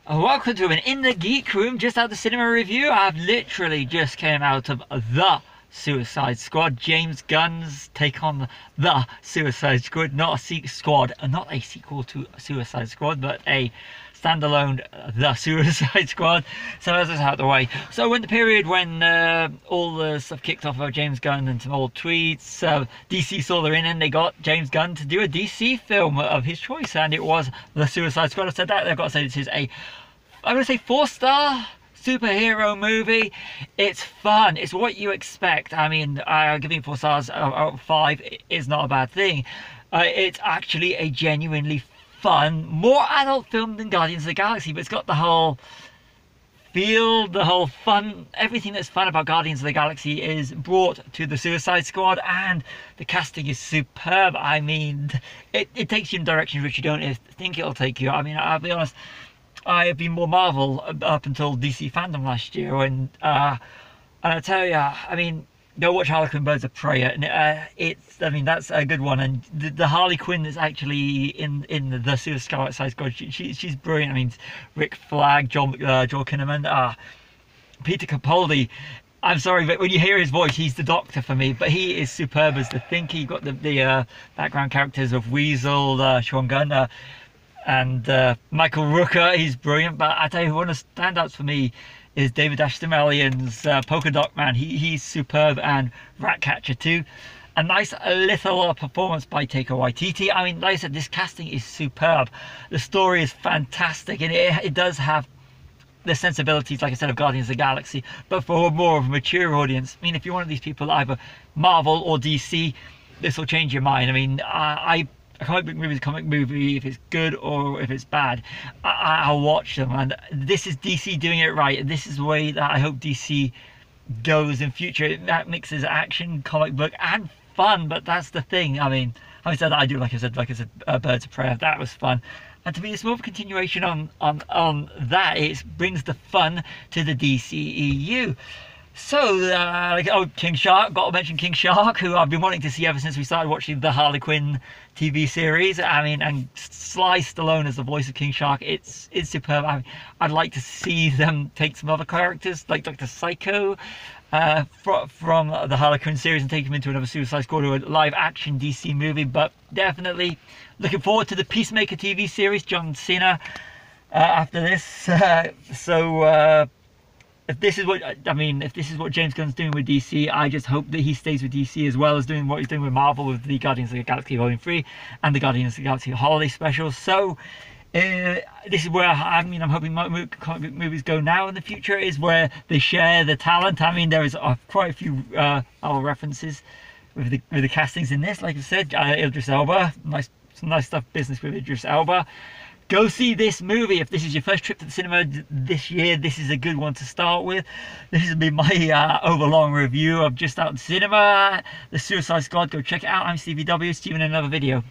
Welcome to an In the Geek Room, just out the cinema review. I've literally just came out of The Suicide Squad, James Gunn's take on The Suicide Squad, not a sequel to Suicide Squad, but a standalone The Suicide Squad. So that's out of the way. So in the period when all the stuff kicked off about James Gunn and some old tweets, DC saw they're in and they got James Gunn to do a DC film of his choice, and it was The Suicide Squad. I said that, they've got to say this is I'm going to say 4-star superhero movie. It's fun. It's what you expect. I mean, giving 4 stars out of 5 is not a bad thing. It's actually a genuinely fun, more adult film than Guardians of the Galaxy, but it's got the whole feel, the whole fun, everything that's fun about Guardians of the Galaxy is brought to the Suicide Squad, and the casting is superb. I mean, it takes you in directions which you don't think it'll take you. I mean, I'll be honest, I have been more Marvel up until DC Fandom last year, and I tell you, I mean, go watch Harley Quinn Birds of Prey, and I mean, that's a good one. And the Harley Quinn that's actually in the Suicide Squad, she's brilliant. I mean, Rick Flag, Joel Kinnaman, Peter Capaldi. I'm sorry, but when you hear his voice, he's the Doctor for me. But he is superb as the Thinker. You've got the background characters of Weasel, Sean Gunn, and Michael Rooker. He's brilliant. But I tell you, one of the standouts for me is David Ashton Ellion's Polka Dot Man. He's superb, and Ratcatcher too. A nice little performance by Taika Waititi. I mean, like I said, this casting is superb. The story is fantastic, and it does have the sensibilities, like I said, of Guardians of the Galaxy, but for more of a mature audience. I mean, if you're one of these people, either Marvel or DC, this will change your mind. I mean, a comic book movie is a comic movie. If it's good or if it's bad, I'll watch them. And this is DC doing it right. This is the way that I hope DC goes in future. That mixes action, comic book, and fun. But that's the thing. I mean, having said that, I do, like I said, Birds of Prey. That was fun. And to me, it's more of a continuation on that. It brings the fun to the DCEU. So, King Shark, got to mention King Shark, who I've been wanting to see ever since we started watching the Harley Quinn TV series. I mean, and Sly Stallone as the voice of King Shark, it's superb. I mean, I'd like to see them take some other characters, like Dr. Psycho, from the Harley Quinn series, and take him into another Suicide Squad or a live-action DC movie. But definitely looking forward to the Peacemaker TV series, John Cena, after this. If this is what James Gunn's doing with DC, I just hope that he stays with DC as well as doing what he's doing with Marvel with the Guardians of the Galaxy Volume 3 and the Guardians of the Galaxy Holiday Special. So this is where I'm hoping comic book movies go now in the future, is where they share the talent. I mean, there is quite a few our references with the castings in this. Like I said, Idris Elba, some nice stuff, business with Idris Elba. Go see this movie. If this is your first trip to the cinema this year, this is a good one to start with. This has been my overlong review of Just Out in Cinema, The Suicide Squad. Go check it out. I'm Stevie W. See you in another video.